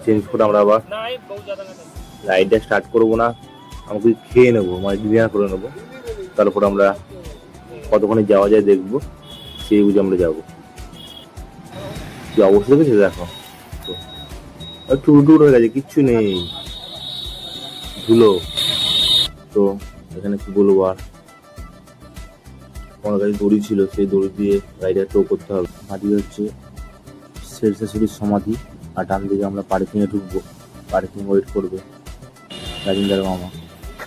Change করে আমরা আবার রাইডটা স্টার্ট করবো না, আমাকে খেয়ে নেবো, মানে ডিনার করে নেবো। তারপর আমরা কতক্ষণে যাওয়া যায় দেখবো, সেই বুঝে আমরা যাবো। কি অবস্থা দেখেছে দেখো, টুর টুর হয়ে গেছে, কিচ্ছু নেই, ধুলো। তো এখানে কি বলবো, আর আমার কাছে দড়ি ছিল, সেই দড়ি দিয়ে গাড়িটা টো করতে হবে। মাটি হচ্ছে শেরশাশুড়ির সমাধি, আর ডান দিকে আমরা পার্কিংয়ে ঢুকবো, পার্কিং ওয়েট করবে রাজিন্দার মামা।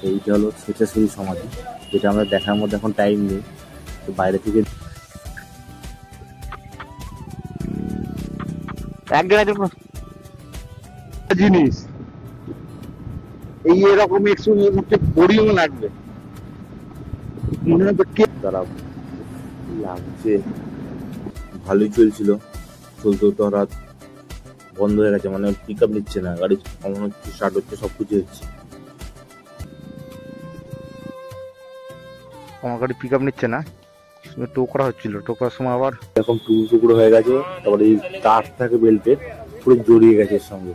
এইটা হলো শেরশাশুড়ির সমাধি, যেটা আমরা দেখার মধ্যে এখন টাইম নেই, তো বাইরে থেকে জিনিস এই এরকম পরিও লাগবে মনে হয়। তারা লাগছে, ভালোই চলছিল, চলতে তো রাত বন্ধ হয়ে গেছে, মানে পিক আপ নিচ্ছে না গাড়ি, কেমন হচ্ছে, স্টার্ট হচ্ছে, সব কিছু হচ্ছে। আমার গাড়ি পিক আপ নিচ্ছে না, টো করা হচ্ছিল, টো করার সময় আবার এরকম টুকরো হয়ে গেছে, তারপরে এই তার থাকে বেল্টে পুরো জড়িয়ে গেছে এর সঙ্গে।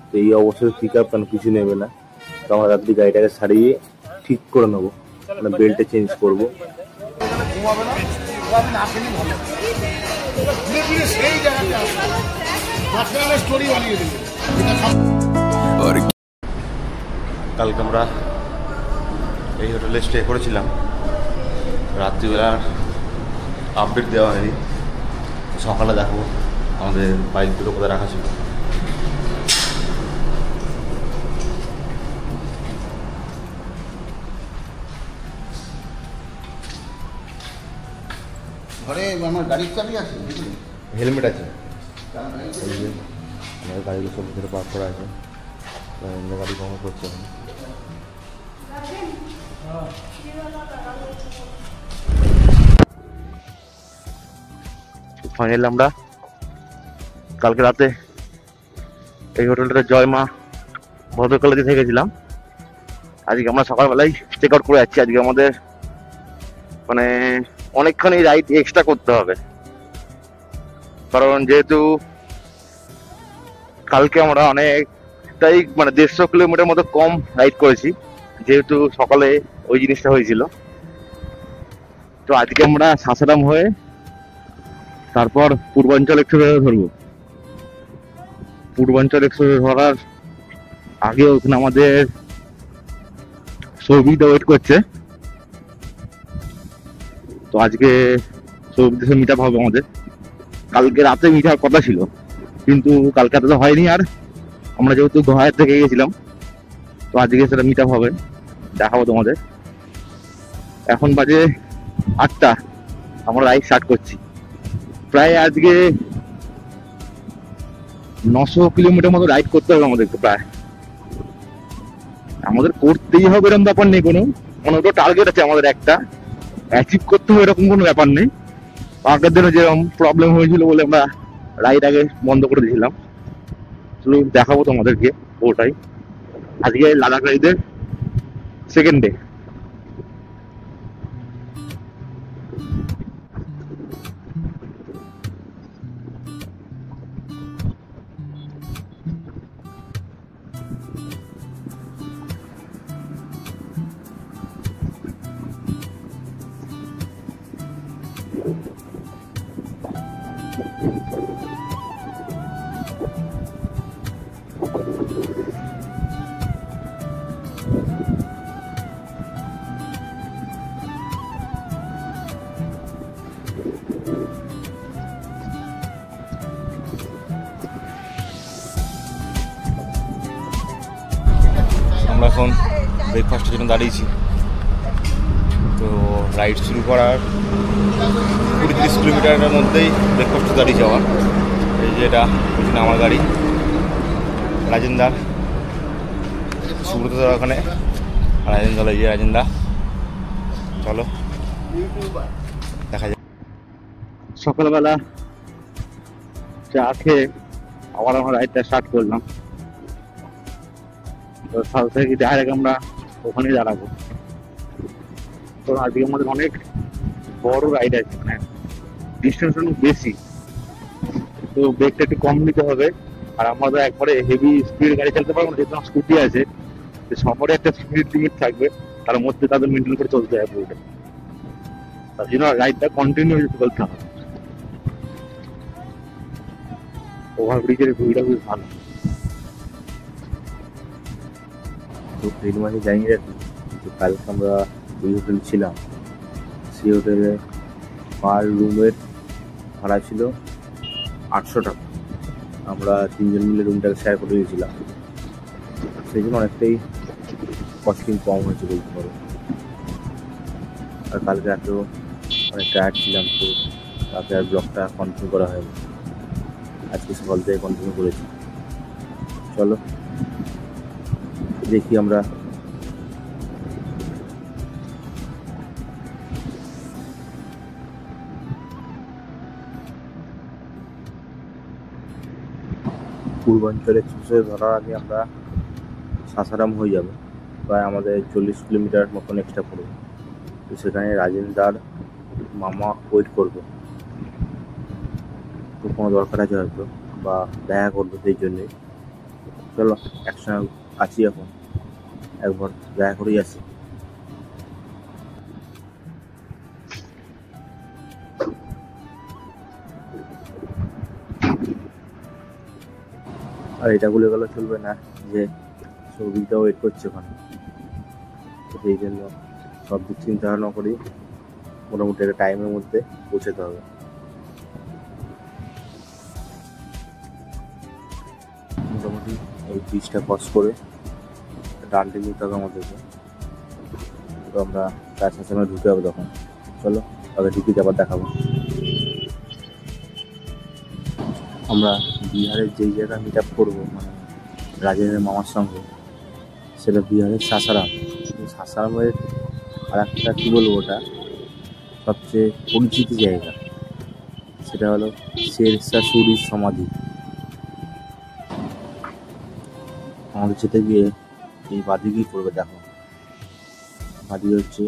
তো এই অবস্থায় পিক আপ কেন কিছু নেবে না, তো আমরা রাত্রি গাড়িটাকে সারিয়ে ঠিক করে নেবো, মানে বেল্টে চেঞ্জ করবো। কালকে আমরা এই হোটেলে স্টে করেছিলাম, রাত্রিবেলার আপডেট দেওয়া হয়নি, সকালে দেখো আমাদের বাইকগুলো কোথায় রাখা ছিল। ঘরে আমার গাড়ির চাবি আছে, হেলমেট আছে, আমাদের গাড়িগুলো সব ভিতরে পার্ক করা আছে, গাড়ি কমা করছে না। ফাইনালি আমরা কালকে রাতে এই হোটেলটাতে জয় মা ভদ্রকালীতে থেকেছিলাম। আজকে আমরা সকালবেলায় চেক আউট করে যাচ্ছি। আজকে আমাদের মানে অনেকখানি রাইড এক্সট্রা করতে হবে, কারণ যেহেতু কালকে আমরা অনেকটাই মানে 150 কিলোমিটার মতো কম রাইড করেছি, যেহেতু সকালে ওই জিনিসটা হয়েছিল। তো আজকে আমরা সাসারাম হয়ে তারপর পূর্বাঞ্চল এক্সপ্রেস ধরবো। পূর্বাঞ্চল এক্সপ্রেস ধরার আগে ওখানে আমাদের সৌভিকদা ওয়েট করছে। তো আজকে সৌভিকদের সাথে মিট আপ হবে আমাদের। কালকে রাতে মিট আপ কথা ছিল, কিন্তু কালকে রাতে তো হয়নি। আর আমরা যেহেতু গোহায়ের থেকে গেছিলাম, তো আজকে সেটা মিট আপ হবে, দেখাবো তোমাদের। এখন বাজে 8টা, আমরা রাইড স্টার্ট করছি। প্রায় আজকে 900 কিলোমিটার মতো রাইড করতে হবে আমাদেরকে। প্রায় আমাদের করতেই হবে এরকম ব্যাপার নেই, কোনো টার্গেট আছে আমাদের, একটা অ্যাচিভ করতে হবে এরকম কোনো ব্যাপার নেই। আগের দিনে যেরকম প্রবলেম হয়েছিল বলে আমরা রাইড আগে বন্ধ করে দিয়েছিলাম। চলো দেখাবো তোমাদেরকে ওটাই। আজকে লাদাখ রাইডের সেকেন্ড ডে। আমরা এখন ব্রেকফাস্টের জন্য দাঁড়িয়েছি। তো রাইড শুরু করার 20-30 কিলোমিটারের মধ্যেই ব্রেকফাস্টে দাঁড়িয়ে যাওয়ার। এই যে এটা ওখানে আমার গাড়ি, রাজেন্দার, সুব্রত ওখানে, রাজেন্দা, এই যে রাজেন্দা। চলো দেখা যায়। সকালবেলা চা খেয়ে আবার আমরা রাইডটা স্টার্ট করলাম। তো সাউথ থেকে ডাইরেক্ট আমরা ওখানেই দাঁড়াবো। তো আজকে আমাদের অনেক বড় রাইড আছে, মানে ডিস্টেন্স অনেক বেশি, তো ব্রেকটা একটু কম নিতে হবে, আর আমরা তো একবারে হেভি স্পিড গাড়ি চালাতে পারবো না, যেহেতু স্কুটি আছে, সবারই একটা স্পিড লিমিট থাকবে, তার মধ্যে তাদের মেনটেন করে চলতে হবে পুরোটা। তার জন্য রাইডটা কন্টিনিউ চলতে হবে। ওভারব্রিজের ভিউটা খুব ভালো। তো ট্রেন মাঝে জানিয়ে রাখি যে কালকে আমরা যে হোটেল ছিলাম সেই হোটেলে পার রুমের ভাড়া ছিল 800 টাকা। আমরা 3 জন মিলে রুমটাকে শেয়ার করে দিয়েছিলাম, সেই জন্য অনেকটাই কস্টিং কম হয়েছে বলতে পারো। আর কালকে রাতেও অনেক টায়ার্ড ছিলাম, তো রাতে আর ব্লগটা কন্টিনিউ করা হয়নি, আজকে সকাল থেকে কন্টিনিউ করেছি। চলো দেখি আমরা পূর্বাঞ্চল এক্সপ্রেসে ধরার আগে আমরা সাসারাম হয়ে যাবে, প্রায় আমাদের 40 কিলোমিটার মতন এক্সট্রা পড়বে। তো সেখানে রাজেন্দার মামা ওয়েট করবে, তো কোনো দরকার আছে হয়তো বা দেখা করবে, সেই জন্যে চলো একসঙ্গে আছি এখন, একবার দেখা করেই আসি। আর এটা বলে গেলে চলবে না যে সৌভিকটাও ওয়েট করছে ওখানে, তো সেই জন্য সব দিক চিন্তা ভাবনা করি মোটামুটি একটা টাইমের মধ্যে পৌঁছাতে হবে। মোটামুটি এই ব্রিজটা ক্রস করে ডান দিকে নিতে হবে আমাদেরকে, তো আমরা তার সাথে ঢুকে হবে তখন। চলো আগে ঢুকে আবার দেখাবো। আমরা বিহারের যেই জায়গায় মিট আপ করবো, মানে রাজেন্দ্রের মামার সঙ্গে, সেটা বিহারের সাসারাম। সাসারামের আর একটা কী বলবো, ওটা সবচেয়ে পরিচিত জায়গা, সেটা হলো শেরশাহ সূরির সমাধি। আমাদের যেতে গিয়ে এই বাদিকেই পড়বে, দেখো বাদিকে হচ্ছে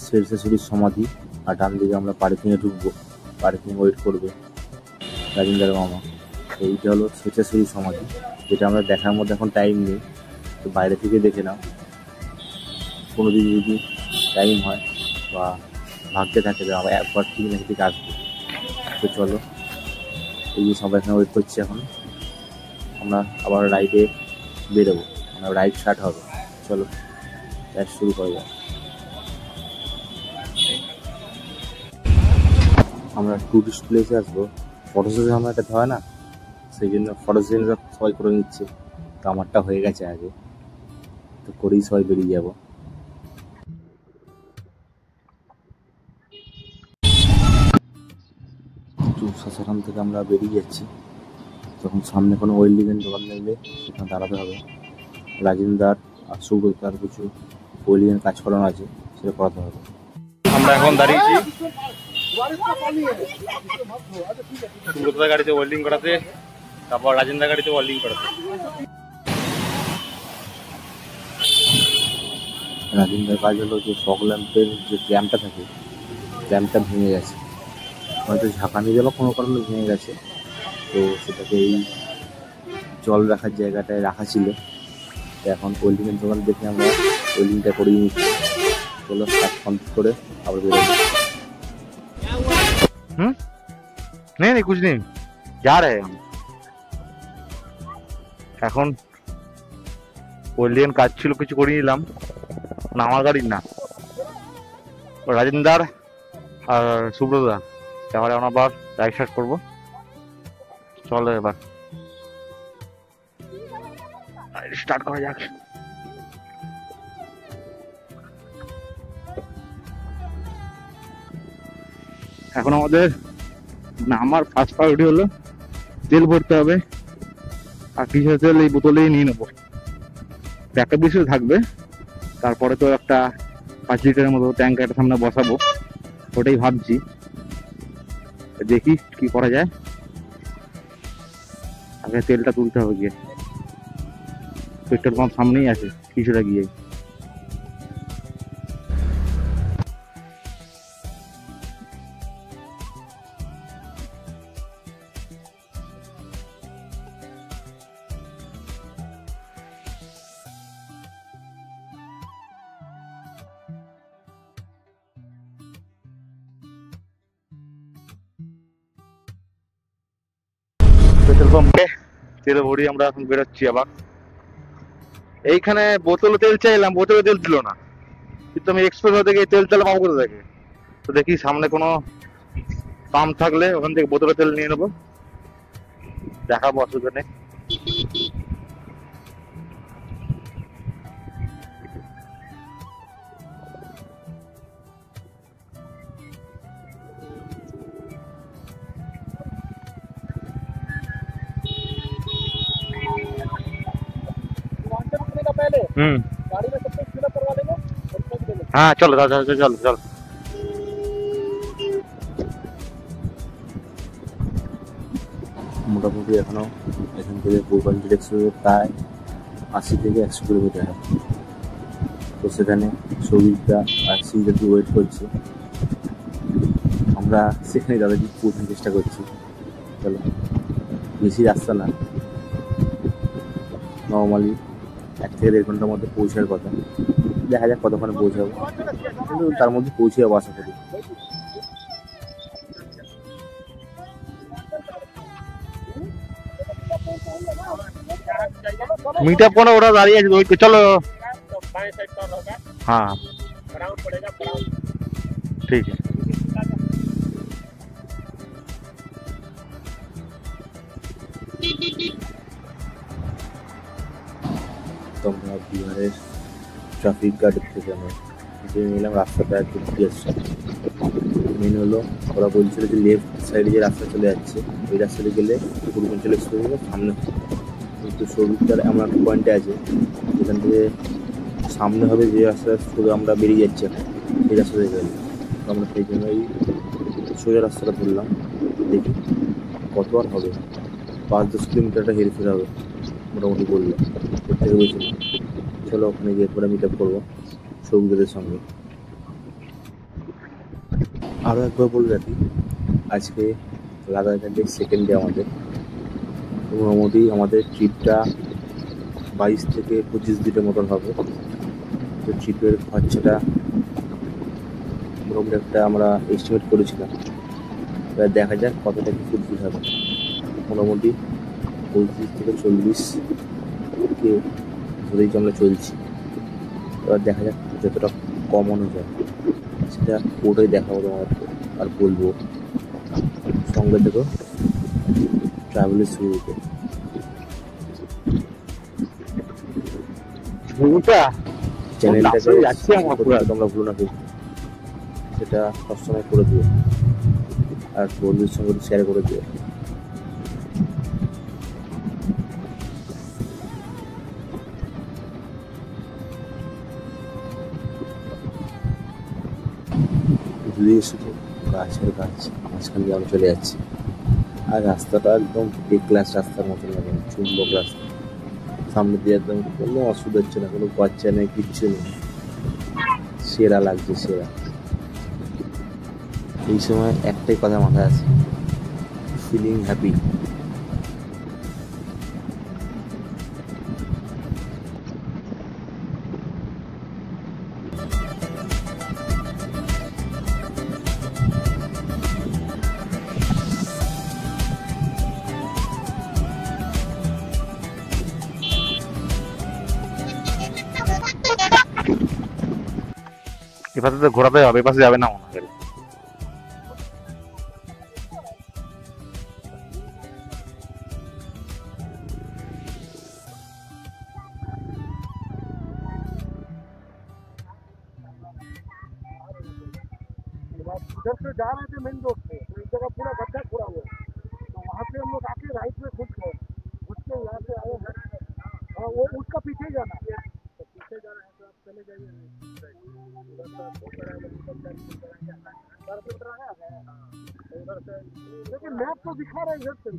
শেরশাহ সূরির সমাধি, আর ডান দিকে আমরা পার্কিংয়ে ঢুকবো, পার্কিং ওয়েট করবে রাজেন্দ্রের মামা। এইটা হলো শেরশাহ সূরির সমাধি, যেটা আমরা দেখার মধ্যে এখন টাইম নেই, তো বাইরে থেকে দেখে নাও, কোনো দিন যদি টাইম হয় বা ভাবতে থাকে যে আমরা একবার ঠিক না থেকে আসবো। তো চলো, এই যে সবাই এখানে ওয়েট করছি, এখন আমরা আবার রাইডে বেরোবো, আমরা রাইড স্টার্ট হবে। চলো রাইড শুরু করা যাক। আমরা টুরিস্ট প্লেসে আসবো, ফটো সেশন আমার একটা হয় না, সেই জন্য ফটো সেশন সবাই করে নিচ্ছে, তো আমারটা হয়ে গেছে আগে, তো করেই সবাই বেরিয়ে যাবো। সাসারাম থেকে আমরা বেরিয়ে যাচ্ছি, তখন সামনে কোনো ওয়েল্ডিংয়ের দোকান দেখলে সেখানে দাঁড়াতে হবে। রাজেন্দার আর সুব্রতার কিছু ওয়েল্ডিংয়ের কাজ করানো আছে, সেটা করাতে হবে। আমরা এখন দাঁড়িয়েছি সুব্রতার গাড়িতে ওয়েল্ডিং করাতে, তারপর রাজেন্দ্র গাড়িতে ওয়েল্ডিং করাতে। রাজেন্দার কাজ হলো যে ফগ ল্যাম্পের যে ক্ল্যাম্পটা থাকে, ক্ল্যাম্পটা ভেঙে গেছে, হয়তো ঝাঁকানি দেওয়া কোনো কারণে ভেঙে গেছে, তো সেটাকে এই জল রাখার জায়গাটায় রাখা ছিল। তো এখন ওয়েল্ডিংয়ের দোকান দেখে আমরা ওয়েল্ডিংটা করিয়ে নিচ্ছি। চলো কাজ কমপ্লিট করে আবার বেরোবো। नहीं कुछ नहीं जा रहे हैं हम। এখন ওয়েল্ডিং কাজ ছিল, কিছু করে নিলাম, না আমার গাড়ির না, রাজেন্দার আর সুব্রতা। তাহলে আমরা আবার রাইড স্টার্ট করবো। চলো এবার স্টার্ট করা যাক। এখন আমাদের আমার ফার্স্ট প্রায়োরিটি হলো তেল ভরতে হবে, আর কিছু তেল এই বোতলেই নিয়ে নেবো, ব্যাকআপ বিষয় থাকবে। তারপরে তো একটা 5 লিটারের মতো ট্যাঙ্ক একটা সামনে বসাবো, ওটাই ভাবছি, দেখি কি করা যায়। আগে তেলটা তুলতে হবে গিয়ে, পেট্রোল পাম্প সামনেই আছে কিছুটা গিয়ে। পেট্রোল পাম্পে তেল ভরি আমরা এখন বেরোচ্ছি আবার। এইখানে বোতলে তেল চাইলাম, বোতলে তেল দিল না, কিন্তু আমি এক্সপ্রেস থেকে তেল তেল পাম্প করে দেখে, তো দেখি সামনে কোনো পাম্প থাকলে ওখান থেকে বোতলে তেল নিয়ে নেবো, দেখাবো, অসুবিধা নেই। गाड़ी में सब कुछ फिल करवा लेंगे। हाँ चलो चलो चलो चलो चलो। মোটামুটি এখনো এখান থেকে পূর্বাঞ্চল এক্সপ্রেসে প্রায় 80 থেকে 100 কিলোমিটার, তো সেখানে সৌভিকদা আর সিংদাদি ওয়েট করছে, আমরা সেখানে দাদাজি পৌঁছানোর চেষ্টা করছি। চলো, বেশি রাস্তা না, নর্মালি 1 থেকে 1.5 ঘন্টার মধ্যে পৌঁছার কথা, দেখা যাক কতক্ষণে পৌঁছাবো, কিন্তু তার মধ্যে পৌঁছে যাবো আশা করি। मीटअप को ना उड़ा जा रही है, चलो हाँ ठीक है। তো আমরা বিহারের ট্রাফিক গার্ডের থেকে আমরা যে নিলাম রাস্তাটা একটু মেন হলো, ওরা বলছিল যে লেফট সাইডে যে রাস্তা চলে যাচ্ছে ওই রাস্তাতে গেলে পূর্বাঞ্চল এক্সপ্রেসের সামনে, কিন্তু সৌভিকদার এমন একটা পয়েন্টে আছে যেখান থেকে সামনে হবে যে রাস্তা শুধু আমরা বেরিয়ে যাচ্ছি এখন এই রাস্তাতে গেলে, তো আমরা সেই জন্যই সোজা রাস্তাটা ধরলাম, দেখি কত আর হবে, 5-10 কিলোমিটারটা হেরফের হবে মোটামুটি বললো, এর থেকে বেশি না। চলো ওখানে গিয়ে পরে মিট আপ করবো সৌভিকদের সঙ্গে। আরও একবার বলে রাখি, আজকে লাদাখের সেকেন্ড ডে আমাদের, মোটামুটি আমাদের ট্রিপটা 22 থেকে 25 দিনের মতন হবে, তো ট্রিপের খরচাটা মোটামুটি একটা আমরা এস্টিমেট করেছিলাম, এবার দেখা যাক কতটা কি ফুলফিল হবে, মোটামুটি 35 থেকে 40 কে ধরেই আমরা চলছি, এবার দেখা যাক যতটা কমানো যায় সেটা ওটাই দেখাবো তোমাদেরকে আর বলবো, সঙ্গে দেখো ট্রাভেলের শুরুতে। চ্যানেলটাকে তোমরা ভুলো না কিন্তু সেটা সবসময় করে দিও আর বন্ধুদের সঙ্গে শেয়ার করে দিও। দুদিকে শুধু গাছের গাছ, মাঝখান দিয়ে আমরা চলে যাচ্ছি, আর রাস্তাটা একদম এ ক্লাস রাস্তার মতন লাগে, চুম্বক রাস্তা, সামনে দিয়ে একদম কোনো অসুবিধা হচ্ছে না, কোনো বাচ্চা নেই, কিচ্ছু নেই, সেরা লাগছে সেরা। এই সময় একটাই কথা মাথায় আছে, ফিলিং হ্যাপি। এপাশে তো ঘোরাতে হবে, এপাশে যাবে না মনে হয়। उधर से जा रहे थे मेन रोड पे, तो इस जगह पूरा गड्ढा खुड़ा हुआ है, तो वहाँ से हम लोग आके राइट में घुस गए, घुस के यहाँ से आए हैं, हाँ वो उसका पीछे जाना है, तो पीछे जाना है तो आप चले जाइए, उधर से लेकिन मैप तो दिखा रहा है इधर से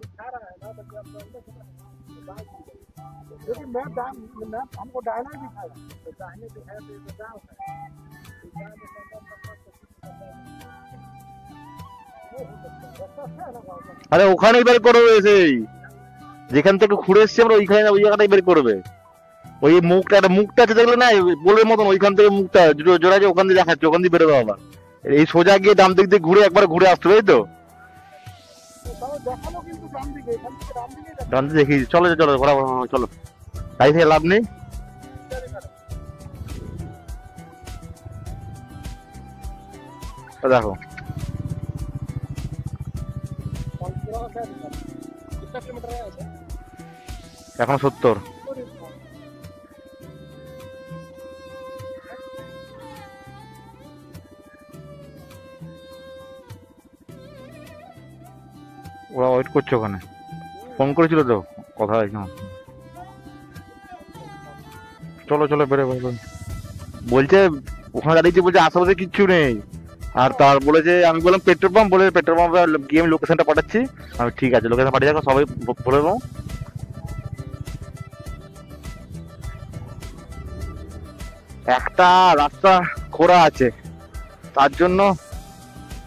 दिखा रहा है ना, लेकिन मैप हमको दाहिना ही दिखाया, तो दाहिने दिखाया तो ये गाँव है। আরে ওখানেই বের করবে, সেই যেখান থেকে ঘুরে এসছি আমরা ওইখানে, ওই জায়গাটাই বের করবে, ওই মুখটা, একটা মুখটা আছে দেখলে না পোলের মতন, ওইখান থেকে মুখটা জোড়া যে ওখান দিয়ে দেখাচ্ছে, ওখান দিয়ে বেরোবে আবার, এই সোজা গিয়ে ডান দিক দিয়ে ঘুরে একবার ঘুরে আসতে হবে, তো দেখালো কিন্তু ডান দিকে, এখান থেকে ডান দিকে ডান দিকে দেখি, চলো চলো ঘোরা চলো, তাই থেকে লাভ নেই। দেখো এখন 70। ওরা ওয়েট করছে ওখানে, ফোন করেছিল তো, কথা হয়েছে। চলো চলো বেরো বেরো, বলছে ওখানে দাঁড়িয়েছে, বলছে আশেপাশে কিচ্ছু নেই। আর তার বলেছে, আমি বললাম পেট্রোল পাম্প, বলে পেট্রোল পাম্পে গিয়ে আমি লোকেশনটা পাঠাচ্ছি। আমি ঠিক আছে, লোকেশন পাঠিয়ে দেখো, সবাই বলে দেবো। একটা রাস্তা খোঁড়া আছে, তার জন্য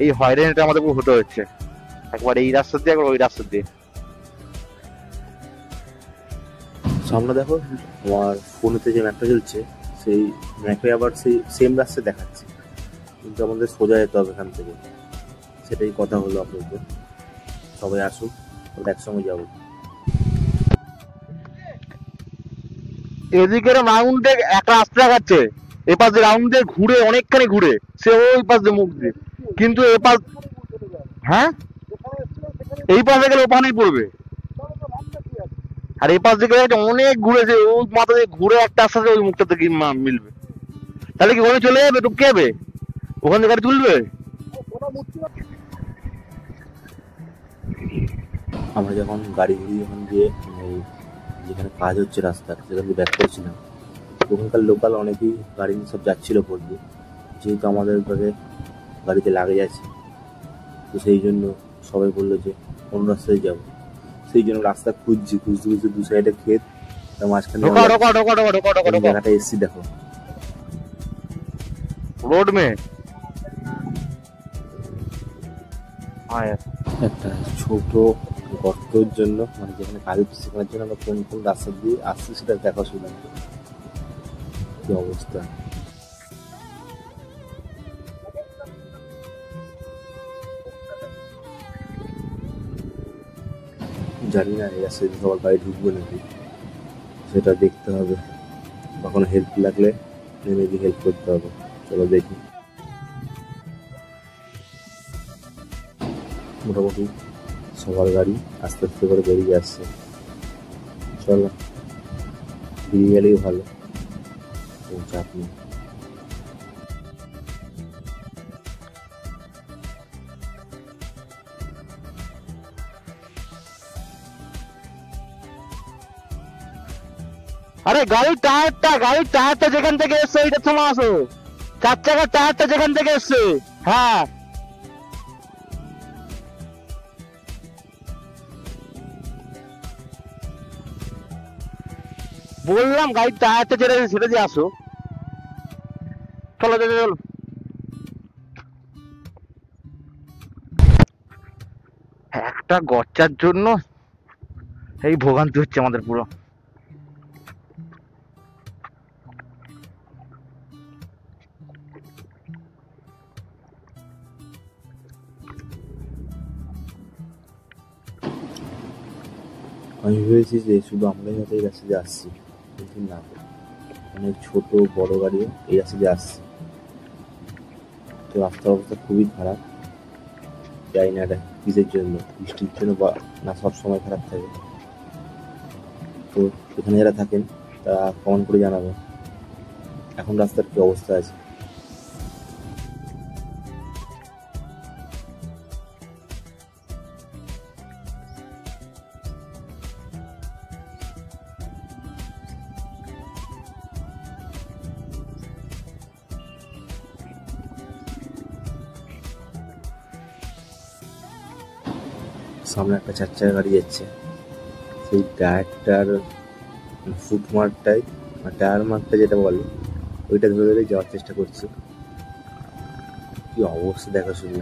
এই হয়রানিটা আমাদের খুব হতে হচ্ছে, একবার এই রাস্তা দিয়ে একবার ওই রাস্তা দিয়ে। সামনে দেখো আমার ফোনেতে যে ম্যাপটা চলছে, সেই ম্যাপে আবার সেই সেম রাস্তা দেখাচ্ছে, কিন্তু আমাদের সোজা যেতে হবে এখান থেকে। সেটাই কথা হলো আপনাদের, সবাই আসুক, আমরা একসঙ্গে যাবো। এদিকে রাউন্ডে একটা রাস্তা দেখাচ্ছে, এপাশ দিয়ে রাউন্ডে ঘুরে অনেকখানি ঘুরে সে ওই পাশ দিয়ে মুখ দিয়ে, কিন্তু এপাশ, হ্যাঁ এই পাশে গেলে ওখানেই পড়বে। আর এই পাশ দিকে অনেক ঘুরেছে, ওই মাথা দিয়ে ঘুরে একটা আসতে ওই মুখটা থেকে মিলবে। তাহলে কি ওখানে চলে যাবে, টুপকে যাবে, ওখান থেকে গাড়ি তুলবে। আমরা যখন গাড়ি ঘুরিয়ে যখন গিয়ে যেখানে কাজ হচ্ছে রাস্তার, সেখান থেকে ব্যাক করছিলাম, ওখানকার লোকাল অনেকেই গাড়ি নিয়ে সব যাচ্ছিল উপর দিয়ে, যেহেতু আমাদের গাড়িতে লাগে যাচ্ছে, তো সেই জন্য সবাই বললো যে অন্য রাস্তায় যাবো। সেই জন্য রাস্তা খুঁজতে খুঁজতে দু সাইডে ক্ষেত, তার মাঝখানে জায়গাটা এসছি। দেখো রোড মে একটা ছোট গর্তর জন্য, মানে যেখানে কাজ হচ্ছে সেখানের জন্য আমরা কোন কোন রাস্তা দিয়ে আসছি সেটা দেখা শুরু। কি অবস্থা! জানি না এই রাস্তায় সবার গাড়ি ঢুকবে নাকি, সেটা দেখতে হবে। কখনো হেল্প লাগলে নেমে গিয়ে হেল্প করতে হবে। চলো দেখি। মোটামুটি সবার গাড়ি আস্তে আস্তে করে বেরিয়ে আসছে। চলো বেরিয়ে গেলেই ভালো, চাপ নেই। আরে গাড়ির টায়ারটা যেখান থেকে এসছে ওইটা থামা আসো, 4 চাকার টায়ারটা যেখান থেকে এসছে। হ্যাঁ বললাম গাড়ির টায়ারটা যেটা সেটা দিয়ে আসো। চলো চলো চলো। একটা গচ্চার জন্য এই ভোগান্তি হচ্ছে আমাদের পুরো। আমি ভেবেছি যে শুধু আমরাই হয়তো এই রাস্তা দিয়ে আসছি, কিন্তু না, অনেক ছোট বড় গাড়িও এই রাস্তা দিয়ে আসছে। তো রাস্তার অবস্থা খুবই খারাপ, জানি না এটা কিসের জন্য, বৃষ্টির জন্য বা না সব সময় খারাপ থাকে। তো এখানে যারা থাকেন তারা কমেন্ট করে জানাবেন এখন রাস্তার কি অবস্থা আছে। সামনে একটা 4 চাকা গাড়ি যাচ্ছে, সেই টায়ারটার ফুটমার্কটাই, টায়ার মার্কটা যেটা বলে, ওইটা ধরে ধরে যাওয়ার চেষ্টা করছে। কি অবস্থা দেখা শুধু,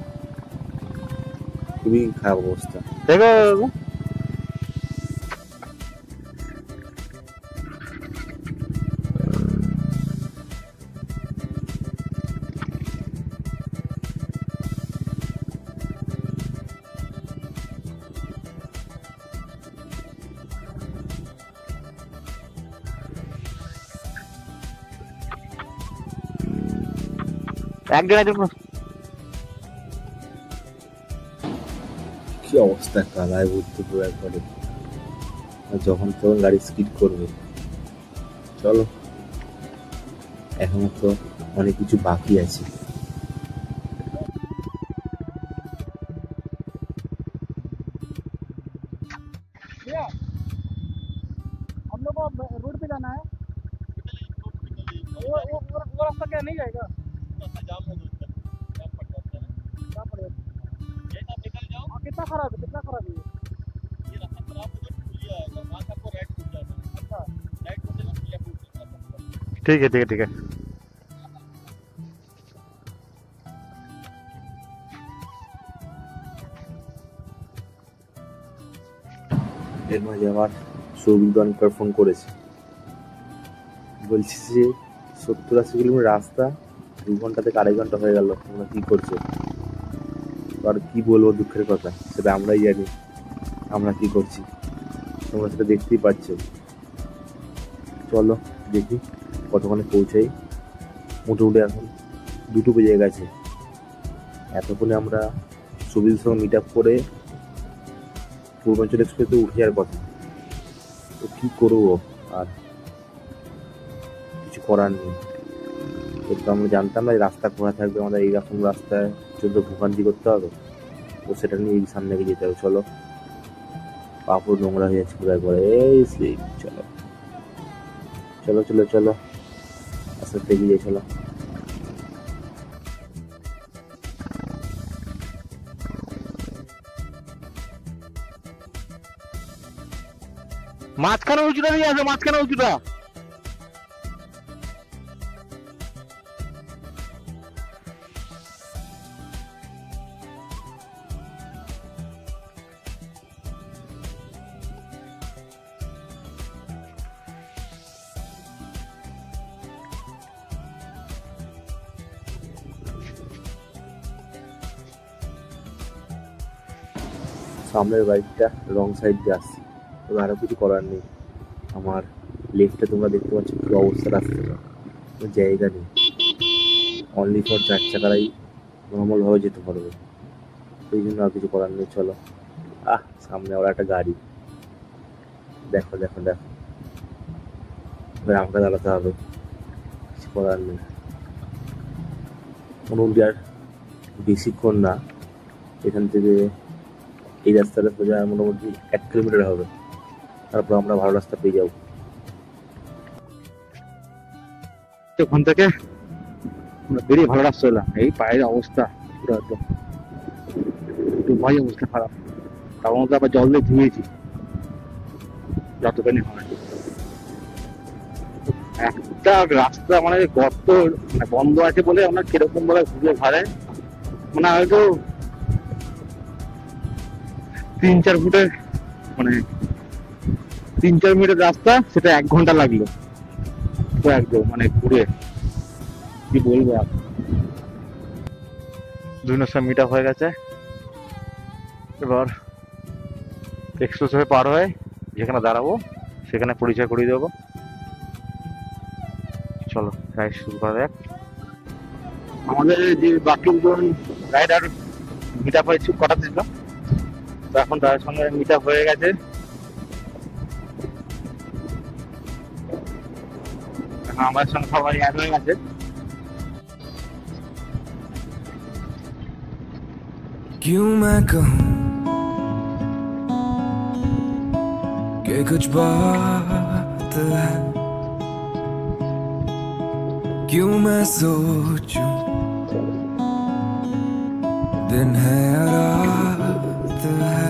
খুবই খারাপ অবস্থা। দেখো কি অবস্থা, কালায় ভর্তি পুরো একবারে, যখন তখন গাড়ি স্কিড করবে। চলো, এখনো তো অনেক কিছু বাকি আছে। हम लोग को रोड पे जाना है। वो रास्ता क्या नहीं जाएगा? जाम पड़ेगा। कितना खराब है, कितना खराब है ये रास्ता? खराब है, खुली आएगा वहाँ से आपको राइट खुल जाना है। अच्छा, राइट खुलेगा तो लेफ्ट खुल जाएगा। ठीक है ठीक है ठीक है। এর মাঝে আমার সৌভিক অনেকবার ফোন করেছে, বলছি যে 70-80 কিলোমিটার রাস্তা 2 ঘন্টা থেকে 2.5 ঘন্টা হয়ে গেল, তোমরা কি করছো? আর কি বলবো, দুঃখের কথা, সেটা আমরাই জানি আমরা কি করছি, তোমরা সেটা দেখতেই পাচ্ছ। চলো দেখি কতক্ষণে পৌঁছাই। মোটামুটি এখন 2টো বেজে গেছে। এতক্ষণে আমরা সৌভিকের সঙ্গে মিট আপ করে পূর্বাঞ্চল এক্সপ্রেসে উঠে যাওয়ার কথা, তো কী করবো, আর কিছু করার নেই। কিন্তু আমরা জানতাম না রাস্তা খোলা থাকবে, আমাদের এইরকম রাস্তায় চলতে ভোগান্তি করতে হবে, তো সেটা নিয়ে সামনে এগিয়ে যেতে হবে। চলো, পাপড় নোংরা হয়ে যাচ্ছে পুরো একবারে। এই সেই, চলো চলো চলো চলো, আস্তে আস্তে এগিয়ে যাই, চলো। মাঝখানে উঁচুটা নিয়ে আসো, মাঝখানে উঁচুটা। সামনের বাইকটা রং সাইড দিয়ে আসছে, তবে আরও কিছু করার নেই। আমার লেফটে তোমরা দেখতে পাচ্ছ কি অবস্থা, রাস্তাটা কোনো জায়গা নেই, অনলি ফর 4 চাকারাই নর্মালভাবে যেতে পারবে, সেই জন্য আর কিছু করার নেই। চলো, সামনে ওরা একটা গাড়ি, দেখো দেখো দেখো, এবার আমাকে দাঁড়াতে হবে, কিছু করার নেই। মোটামুটি আর বেশিক্ষণ না, এখান থেকে এই রাস্তাটা সোজা মোটামুটি 1 কিলোমিটার হবে, তারপর আমরা ভালো রাস্তা পেয়ে যাবো। ওখান থেকে আমরা বেরিয়ে ভালো রাস্তা এলাম। এই পায়ের অবস্থা পুরো একদম ভাই, অবস্থা খারাপ। তার মধ্যে আবার জল দিয়ে ধুয়েছি যতখানি হয়। একটা রাস্তা মানে গর্ত মানে বন্ধ আছে বলে আমরা কিরকম ভাবে ঘুরে ঘাড়ে, মানে হয়তো 3-4 ফুটের মানে 3-4 মিটার রাস্তা, সেটা 1 ঘন্টা লাগলো তো একদম মানে ঘুরে। কি বলবো, আর 2 মিট আপ হয়ে গেছে। এবার এক্সপ্রেসওয়ে পার হয়ে যেখানে দাঁড়াবো সেখানে পরিচয় করিয়ে দেবো। চলো রাইড শুরু করা যাক। আমাদের যে বাকি দুজন রাইডার মিট আপ হয়েছে কটা ছিল, তো এখন তার সঙ্গে মিট আপ হয়ে গেছে। এখন আমার সঙ্গে সবাই অ্যাড হয়ে গেছে। क्यों मैं कहूँ कि कुछ बात है, क्यों मैं सोचूं दिन है या रात है,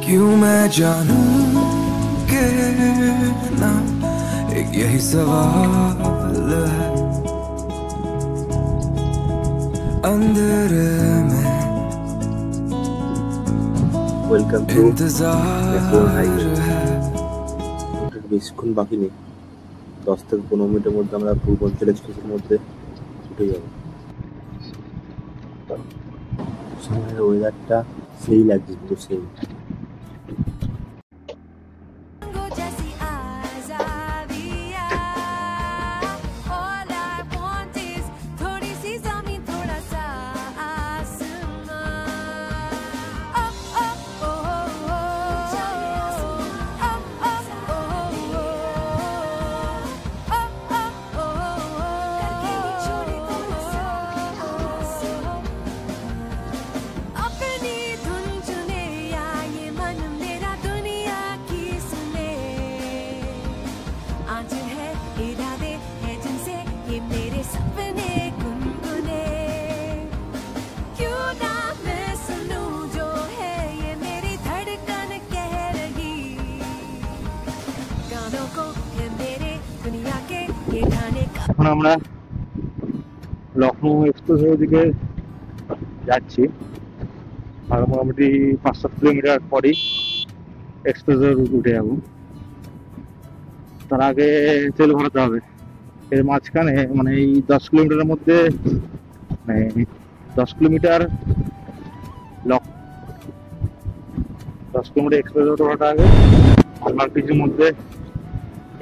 क्यों मैं जानूं कि ना एक यही सवाल है अंधेरे में ওয়েলকাম টু इंतजार है। বেশিক্ষণ বাকি নেই, 10 থেকে 15 মিনিটের মধ্যে আমরা পূর্বাঞ্চল এক্সপ্রেসের মধ্যে উঠে যাব। সময়ের ওয়েদারটা সেই লাগছে, কিন্তু সেই এখন আমরা লখনৌ এক্সপ্রেসওয়ের দিকে যাচ্ছি, আর মোটামুটি 5-7 কিলোমিটার পরই এক্সপ্রেসওয়ে উঠে যাবো। তার আগে তেল ভরাতে হবে। এর মাঝখানে মানে এই 10 কিলোমিটারের মধ্যে, মানে 10 কিলোমিটার 10 কিলোমিটার এক্সপ্রেসওয়ে ওঠাটা আগে আমার কিছুর মধ্যে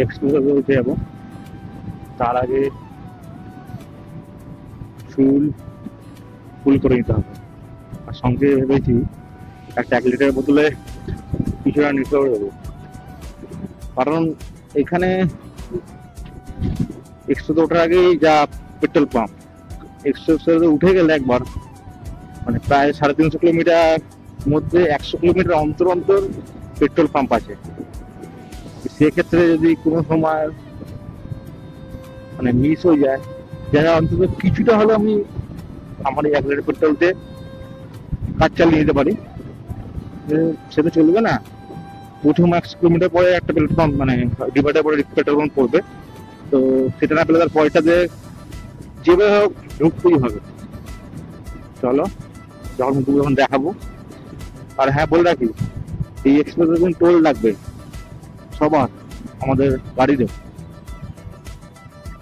এক্সপ্রেসওয়ে উঠে যাবো। তার আগে ফুল করে নিতে হবে। আর সঙ্গে ভেবেছি একটা 1 লিটার বোতলে কিছুটা নিতে হবে, কারণ এখানে এক্সপ্রেসে ওঠার আগেই যা পেট্রোল পাম্প, এক্সপ্রেসে উঠে গেলে একবার মানে প্রায় 350 কিলোমিটার মধ্যে 100 কিলোমিটার অন্তর অন্তর পেট্রোল পাম্প আছে। সেক্ষেত্রে যদি কোনো সময় মানে মিস হয়ে যায়, যারা অন্তত কিছুটা হলে আমি আমার এই 1 লিটার পেট্রোলতে কাজ চালিয়ে নিতে পারি, সেটা চলবে না। প্রথম 100 কিলোমিটার পরে একটা পেট্রোল পাম্প মানে ডিভাইডার পরে পেট্রোল পাম্প পড়বে, তো সেটা না পেলে তার পয়সাতে যেভাবে হোক ঢুকতেই হবে। চলো যখন দেখাবো। আর হ্যাঁ বলে রাখি, এই এক্সপ্রেসে যখন টোল লাগবে সবার, আমাদের গাড়িতে।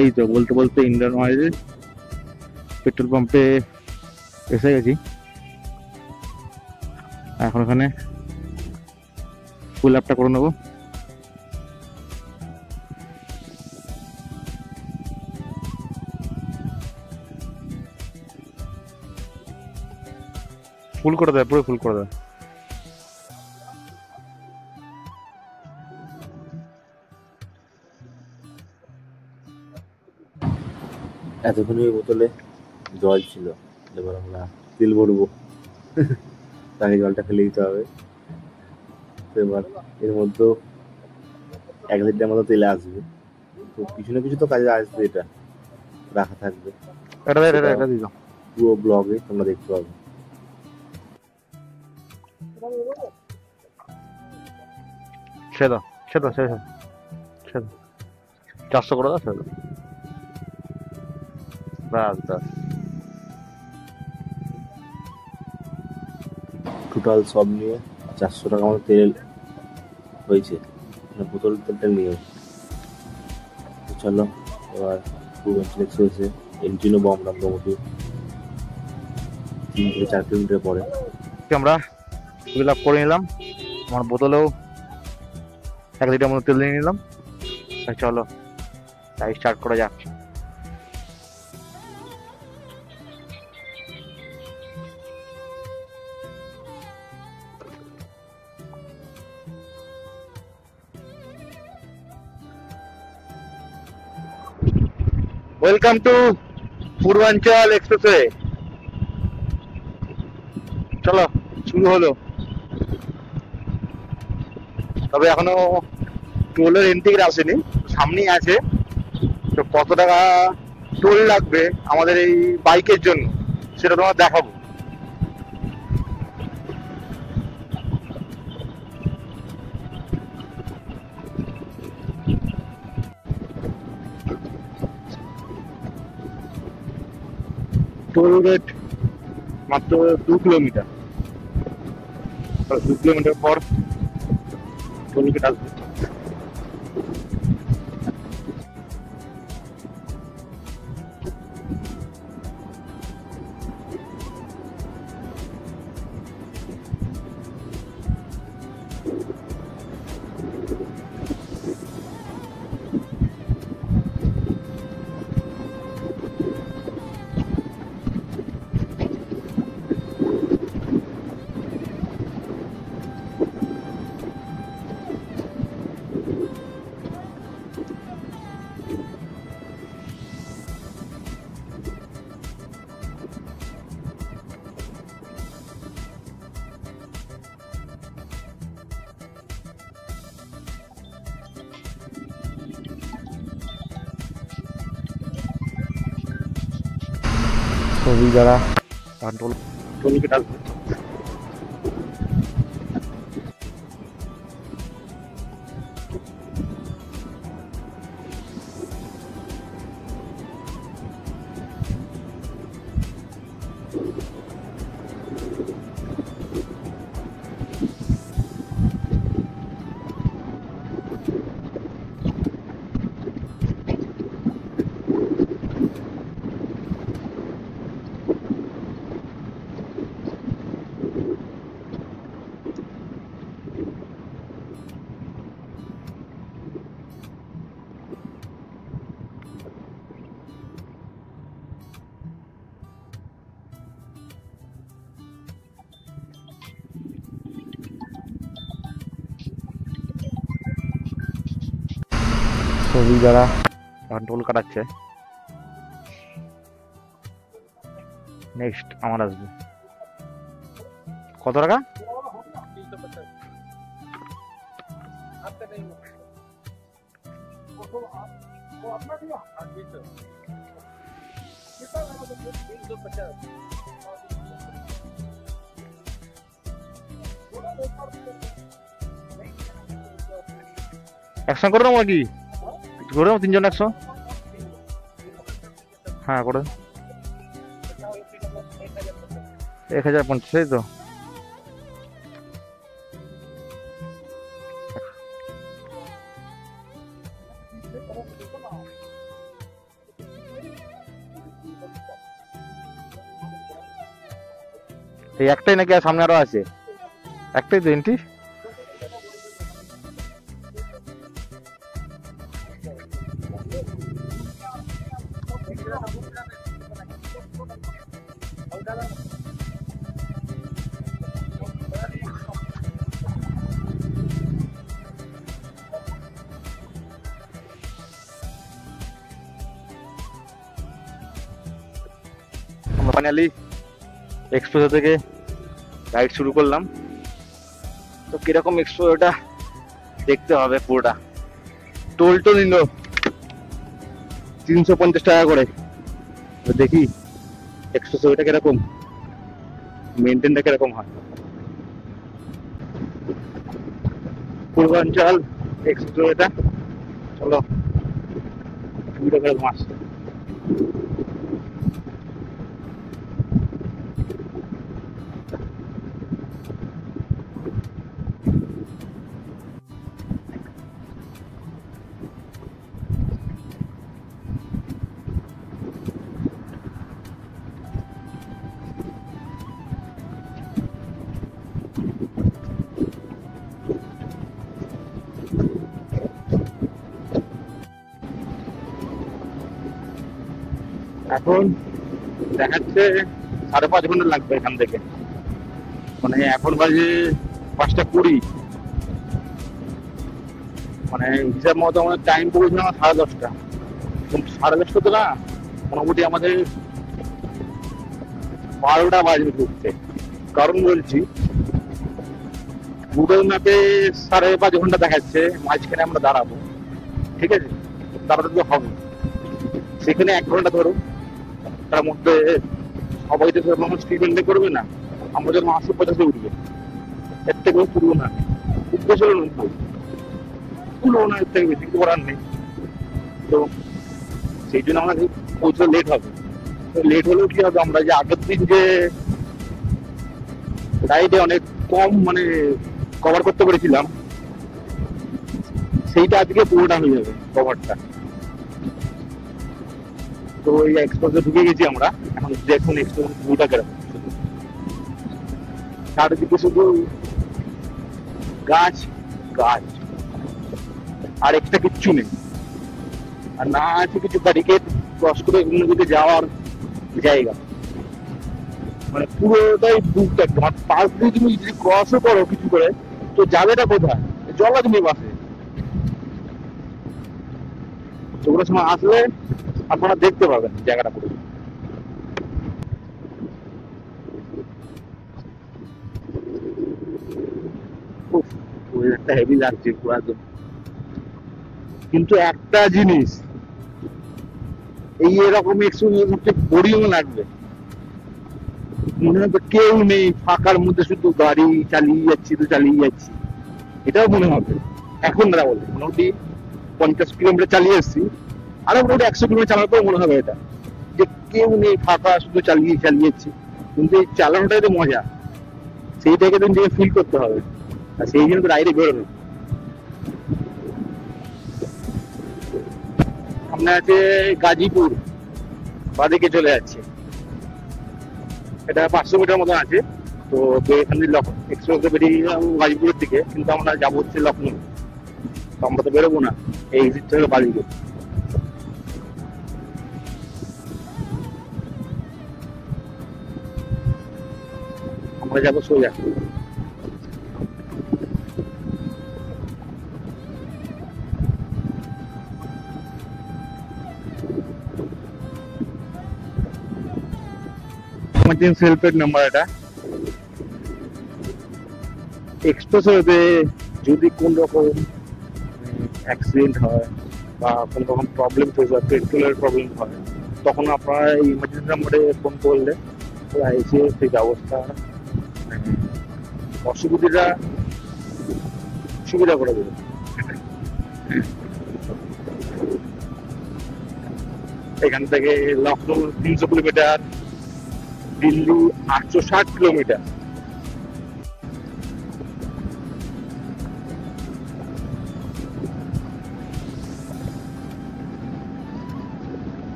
এই তো বলতে বলতে ইন্ডিয়ান অয়েলের পেট্রোল পাম্পে এসে গেছি। এখন ওখানে ফুল আপটা করে নেবো। ফুল করে দেয়, পুরো ফুল করে দেয়। এতক্ষণ ওই বোতলে জল ছিল, এবার আমরা তেল ভরবো। তাকে জলটা ফেলে দিতে হবে। তো এবার এর মধ্যেও 1 লিটার মতো তেল আসবে, তো কিছু না কিছু তো কাজে আসবে, এটা রাখা থাকবে। এটা দিলাম পুরো ব্লগে তোমরা দেখতে পাবে। সেদা 400 করে দাও। সেদা বাস টোটাল সব নিয়ে 400 টাকা মতো তেল হয়েছে, বোতল তেলটা নিয়ে। চলো এবার পূর্বাঞ্চল এক্সপ্রেসে এন্ট্রিনো আমরা মোটামুটি 3 থেকে 4 কিলোমিটার পরে আমরা ফিল আপ করে নিলাম। আমার বোতলেও 1 লিটার মতো তেল নিয়ে নিলাম। চলো তাই স্টার্ট করা যাক। ওয়েলকাম টু পূর্বাঞ্চল এক্সপ্রেসওয়ে। চলো শুরু হলো। তবে এখনো টোলের এন্ট্রি আসেনি, সামনেই আছে। তো কত টাকা টোল লাগবে আমাদের এই বাইকের জন্য সেটা তোমার দেখাবো। টোল গেট মাত্র 2 কিলোমিটার, 2 কিলোমিটার পর টোল গেট আসবে। ছবি যারা টোল গেট আসবে। সবই যারা টোল কাটাচ্ছে। নেক্সট আমার আসবে। কত টাকা? একশো করে দেবো নাকি? করে দেবো 3 জন 100। হ্যাঁ করে 1050, তাই তো? এই একটাই নাকি আর সামনে আরো আছে? একটাই তো এন্ট্রি। ফাইনালি এক্সপ্রেস থেকে রাইড শুরু করলাম। তো কিরকম এক্সপ্রেসটা দেখতে হবে পুরোটা। টোল নিল 350 টাকা করে। দেখি এক্সপ্রেস কিরকম, মেনটেনটা কিরকম হয়। পূর্বাঞ্চল এক্সপ্রেস, চলো ভিডিও কিরকম আসছে। এখন দেখাচ্ছে 5.5 ঘন্টা লাগবে এখান থেকে। মানে এখন বাজে 5:20, মানে হিসাব মতো আমাদের টাইম পড়েছিল 10:30। 10:30 তো না, মোটামুটি আমাদের 12টা বাজবে ঢুকতে। কারণ বলছি, গুগল ম্যাপে 5.5 ঘন্টা দেখাচ্ছে, মাঝখানে আমরা দাঁড়াবো, ঠিক আছে? দাঁড়াতে তো হবে, সেখানে 1 ঘন্টা ধরো। তার মধ্যে সবাই তো সেরকম স্পিড মেনটেন করবে না, আমরা যখন 80-50 উঠবে, এর থেকে তুলবো না, উদ্দেশ্য তুলবো না, এর থেকে বেশি কিছু করার নেই। তো সেই জন্য আমাদের পৌঁছতে লেট হবে। লেট হলেও কি হবে, আমরা যে আগের দিন যে রাইডে অনেক কম মানে কভার করতে পেরেছিলাম, সেইটা আজকে পুরোটা হয়ে যাবে কভারটা। তো এই এক্সপ্রেসে ঢুকে গেছি আমরা। এখন দেখুন এক্সপ্রেস ভিউটা কেরকম। চারিদিকে শুধু গাছ গাছ, আর একটা কিচ্ছু নেই। আর না আছে কিছু ব্যারিকেড ক্রস করে অন্য দিকে যাওয়ার জায়গা। মানে পুরোটাই বুকটা একদম। আর পাশ দিয়ে তুমি যদি ক্রসও করো কিছু করে, তো যাবেটা কোথায়? জলাজমি বাসে। ওগুলোর সময় আসলে আপনারা দেখতে পাবেন জায়গাটা পুরো। হেভি লাগছে পুরো একদম। কিন্তু একটা জিনিস, এই এরকম এক্সপিরিয়েন্স হচ্ছে বোরিং লাগবে। মনে হবে কেউ নেই, ফাঁকার মধ্যে শুধু গাড়ি চালিয়ে যাচ্ছি তো চালিয়ে যাচ্ছি, এটাও মনে হবে। এখন না বলে মোটামুটি 50 কিলোমিটার চালিয়ে এসছি, আরো মোটামুটি 100 কিলোমিটার চালানোর পর মনে হবে এটা যে কেউ নেই, ফাঁকা, শুধু চালিয়ে যাচ্ছি। কিন্তু এই চালানোটাই তো মজা, সেইটাকে তো নিজেকে ফিল করতে হবে। আর সেই জন্য তো রাইডে বেরোনো। সামনে আছে গাজীপুর, বাদিকে চলে যাচ্ছে। এটা 500 মিটার মতো আছে। তো এখান থেকে এক্সপ্রেসে বেরিয়ে গাজীপুরের দিকে, কিন্তু আমরা যাবো হচ্ছে লখনৌ। তো আমরা তো বেরোবো না এই এক্সিট থেকে বাদিকে। আমরা যাবো সোজা। এমার্জেন্সি হেল্পের নাম্বার এটা। এক্সপ্রেসওয়েতে যদি কোন রকম অ্যাক্সিডেন্ট হয় বা কোন রকম প্রবলেম ফেস হয়, পেট্রোলের প্রবলেম হয়, তখন আপনারা এই ইমার্জেন্সি নাম্বারে ফোন করলে ওরা এসে সেই ব্যবস্থা অসুবিধাটা সুবিধা করে দেবে। এখান থেকে লখনৌ 300 কিলোমিটার, দিল্লি 860 কিলোমিটার।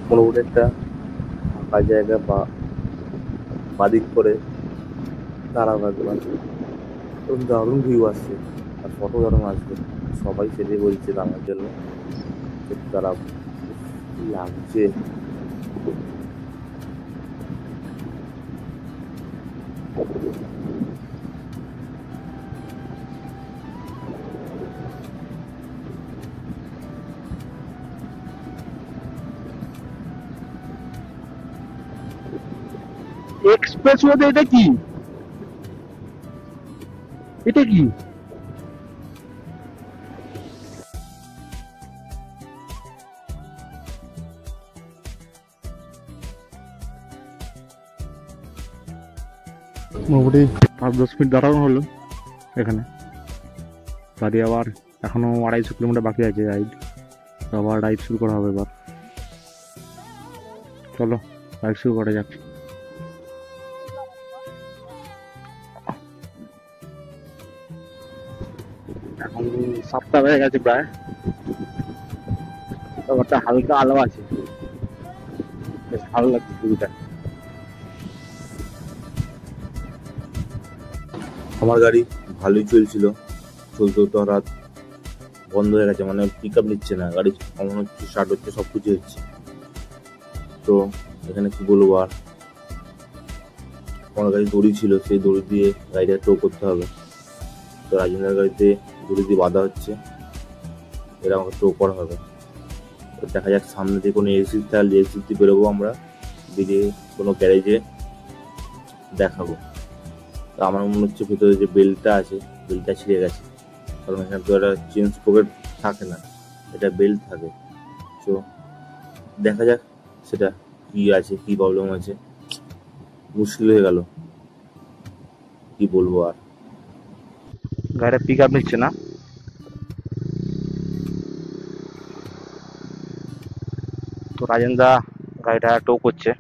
মোটামুটি একটা ফাঁকা জায়গা বা বাদিক করে দাঁড়াবো একবার, দারুণ ভিউ আসছে আর ফটো দারুণ আসবে। সবাই সেটাই বলছে দাঁড়ানোর জন্য, তারা লাগছে। এক্সপ্রেসওয়েতে এটা কি? এটা কি? মোটামুটি 5-10 মিনিট দাঁড়ানো হলো এখানে, দাঁড়িয়ে আবার এখনো 250 কিলোমিটার বাকি আছে রাইড, আবার রাইড শুরু করা হবে। এবার চলো রাইড শুরু করা যাক। এখন 7টা হয়ে গেছে প্রায়, ব্যাপারটা হালকা আলো আছে, বেশ ভালো লাগছে ছবিটা। আমার গাড়ি ভালোই চলছিল, চলতে তো রাত বন্ধ হয়ে গেছে, মানে পিক আপ নিচ্ছে না গাড়ি, কেমন হচ্ছে, স্টার্ট হচ্ছে, সব কিছু হচ্ছে। তো এখানে কি বলবো আর, আমার গাড়ি দড়ি ছিল, সেই দড়ি দিয়ে গাড়িটা টো করতে হবে। তো রাজেন্দ্রের গাড়িতে দড়ি দিয়ে বাঁধা হচ্ছে, এটা আমাকে টো করা হবে। তো দেখা যাক সামনে দিয়ে কোনো এক্সিট থাকলে এক্সিট দিয়ে বেরোবো আমরা, বেরিয়ে কোনো গ্যারেজে দেখাবো। তো আমার মনে হচ্ছে ভেতরে যে বেল্টটা আছে, বেল্টটা ছিঁড়ে গেছে, কারণ এখানে তো একটা চেন পকেট থাকে না, এটা বেল্ট থাকে। তো দেখা যাক সেটা কি আছে, কি প্রবলেম আছে। মুশকিল হয়ে গেল, কি বলবো আর। গাড়িটা পিক আপ নিচ্ছে না, তো রাজেন্দা গাড়িটা টো করছে।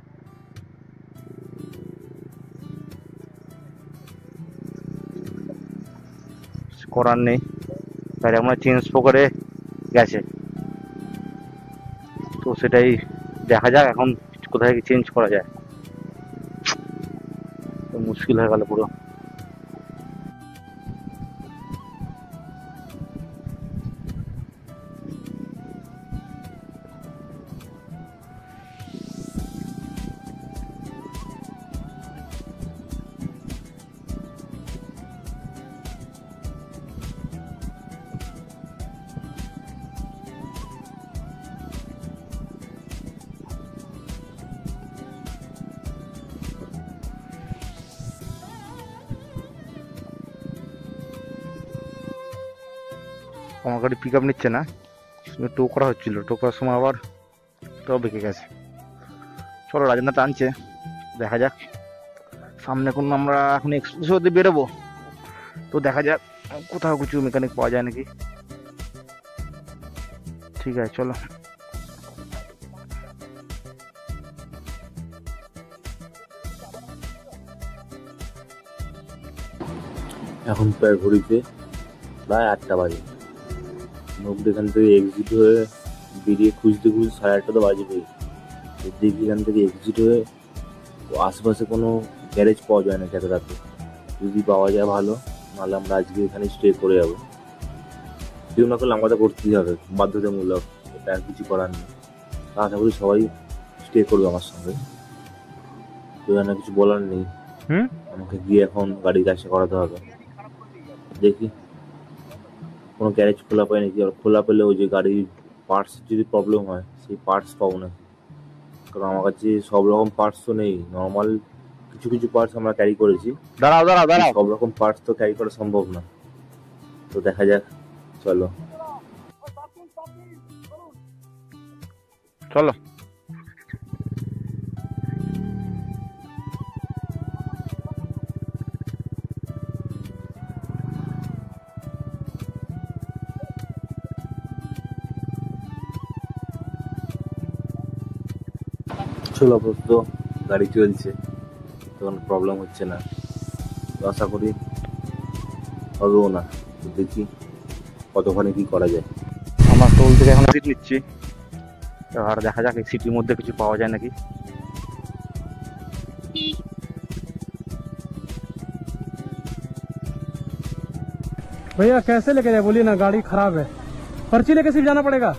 করার নেই, গাড়ি আমরা চেঞ্জ করে গেছে, তো সেটাই দেখা যাক এখন কোথায় চেঞ্জ করা যায়। তো মুশকিল হয়ে গেল পুরো। আমার গাড়ি পিক আপ নিচ্ছে না, টো করা হচ্ছিল, টো করার সময় আবার তো বেঁকে গেছে। চলো রাজেন্দা টানছে, দেখা যাক সামনে কোনো, আমরা এখন এক্সপ্রেসওয়েতে বেরোবো, তো দেখা যাক কোথাও কিছু মেকানিক পাওয়া যায় নাকি। ঠিক আছে চলো। এখন প্রায় ঘড়িতে প্রায় 8টা বাজে, এখান থেকে এক্সিট হয়ে বেরিয়ে খুঁজতে 8:30 তো বাজবে। দেখি এখান থেকে এক্সিট হয়ে আশেপাশে কোনো গ্যারেজ পাওয়া যায় না এত রাতে, যদি পাওয়া যায় ভালো, নাহলে আমরা আজকে এখানে স্টে করে যাবো। কেউ না করলে আমাদের করতেই হবে, বাধ্যতামূলক, এটা আর কিছু করার নেই। আশা করি সবাই স্টে করবে আমার সঙ্গে, তো এখানে কিছু বলার নেই। আমাকে গিয়ে এখন গাড়ি কাজটা করাতে হবে। দেখি কোনো গ্যারেজ খোলা পাই নাকি, আর খোলা পেলে ওই যে গাড়ি পার্টস যদি প্রবলেম হয় সেই পার্টস পাবো না, কারণ আমার কাছে সব রকম পার্টস তো নেই। নর্মাল কিছু কিছু পার্টস আমরা ক্যারি করেছি, দাঁড়াও দাঁড়াও দাঁড়াও, সব রকম পার্টস তো ক্যারি করা সম্ভব না। তো দেখা যাক, চলো চলো। চলো, আপাতত গাড়ি চলছে, তখন প্রবলেম হচ্ছে না, তো আশা করি হবেও না। তো দেখি কতক্ষণে কি করা যায়। আমরা টোল থেকে এখন সিট নিচ্ছি, আর দেখা যাক এই সিটির মধ্যে কিছু পাওয়া যায় নাকি। भैया कैसे लेके जाए बोलिए ना, गाड़ी खराब है। पर्ची लेके सिर्फ जाना पड़ेगा।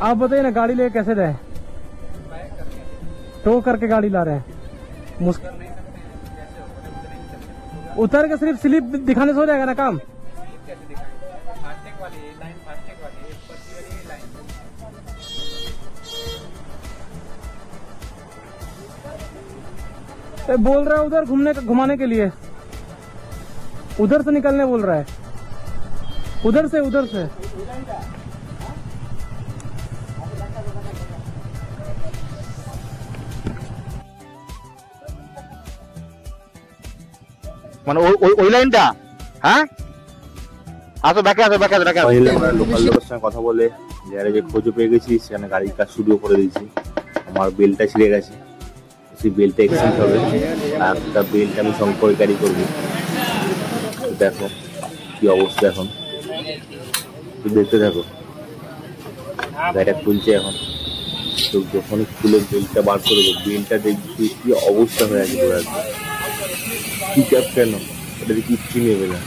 आप बताइए ना, गाड़ी लेके कैसे जाए? टो करके गाड़ी ला रहे हैं, उतर के सिर्फ स्लिप दिखाने से हो जाएगा ना काम? बोल रहा है उधर घुमाने के लिए, उधर से निकलने बोल रहा है, उधर से মানে ওই লাইনটা। হ্যাঁ, আসো ব্যাকে আসো, ব্যাকে আসো, ব্যাকে আসো। আমরা লোকাল লোকের সঙ্গে কথা বলে যে খোঁজও পেয়ে গেছি, সেখানে গাড়ির কাজ শুরু করে দিয়েছি। আমার বেলটা ছিঁড়ে গেছে, সেই বেলটা এক্সচেঞ্জ হবে, আর একটা বেল্ট আমি সঙ্গে করে ক্যারি করবো। দেখো কি অবস্থা এখন, দেখতে থাকো। গাড়িটা খুলছে এখন, তো যখনই খুলে বেলটা বার করবো, বেলটা দেখবি কি অবস্থা হয়ে আছে পুরো। কি ক্যাপ কেন, এটা কিচ্ছু নেবে না।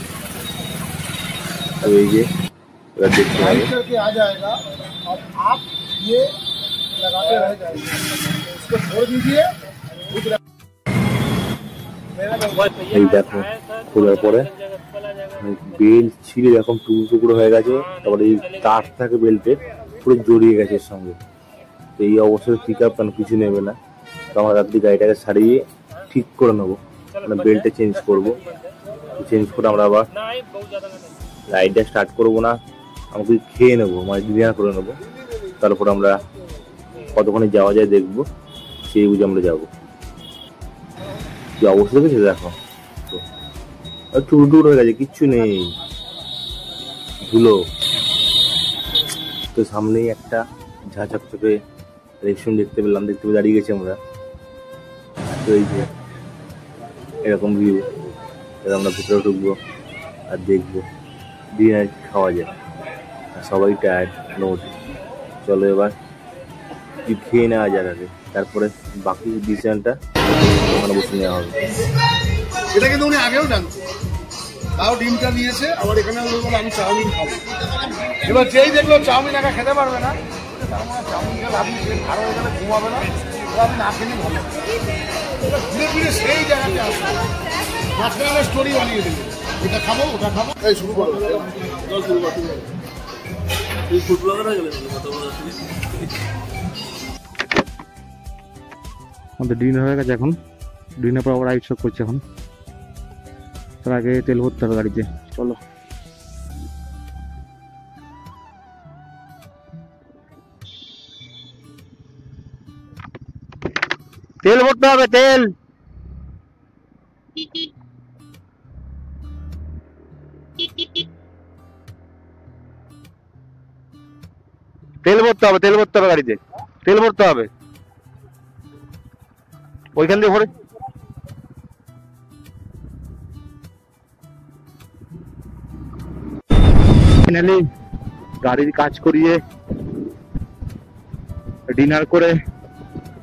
তো এই যে এবার দেখতে হবে, এই দেখো খোলার পরে বেল্ট ছিঁড়ে এরকম টুকরো হয়ে গেছে, তারপরে এই তার থাকে বেল্টে পুরো জড়িয়ে গেছে এর সঙ্গে। তো এই অবস্থায় পিক আপ কেন কিছু নেবে না, তো আমরা রাত্রি গাড়িটাকে সারিয়ে ঠিক করে নেবো, মানে বেল্টটা চেঞ্জ করবো। চেঞ্জ করে আমরা আবার রাইডটা স্টার্ট করবো না, আমাকে খেয়ে নেবো, মানে ডিনার করে নেবো। তারপর আমরা কতক্ষণে যাওয়া যায় দেখবো, সেই বুঝে আমরা যাবো। কি অবস্থা দেখেছে দেখো, টুকরো হয়ে গেছে, কিচ্ছু নেই, ধুলো। তো সামনেই একটা ঝা চকচকে রেস্টুরেন্ট দেখতে পেলাম, দেখতে পেয়ে দাঁড়িয়ে গেছি আমরা। তো এই যে এরকম ভিউ, আমরা ভিতরে ঢুকবো আর দেখবো ডিনার খাওয়া যায়। আর সবাই টায়ার্ড নোট, চলো এবার কি খেয়ে নেওয়া যাক আগে, তারপরে বাকি ডিসিশনটা ওখানে বসে নেওয়া হবে। এটা কিন্তু উনি আগেও জানতো, তাও ডিমটা নিয়েছে। আবার এখানে আমি চাউমিন খাবো, এবার যেই দেখলো চাউমিন একা খেতে পারবে না, চাউমিন খেলে আপনি ভালো হয়ে গেলে ঘুমাবে না, আপনি না খেলে ভালো। ধীরে ধীরে সেই জায়গাতে আসবে, মাঝখানে স্টোরি বানিয়ে দেবে, এটা খাবো ওটা খাবো, এই শুরু করো, শুরু করো। আমাদের ডিনার হয়ে গেছে, এখন ডিনার পর আবার রাইড শপ করছে। এখন তার আগে তেল ভরতে হবে গাড়িতে, চলো। তেল ভরতে হবে, তেল। তেল ভরতে হবে, তেল ভরতে হবে গাড়িতে, তেল ভরতে হবে ওইখান দিয়ে ভরে। ফাইনালি গাড়ির কাজ করিয়ে ডিনার করে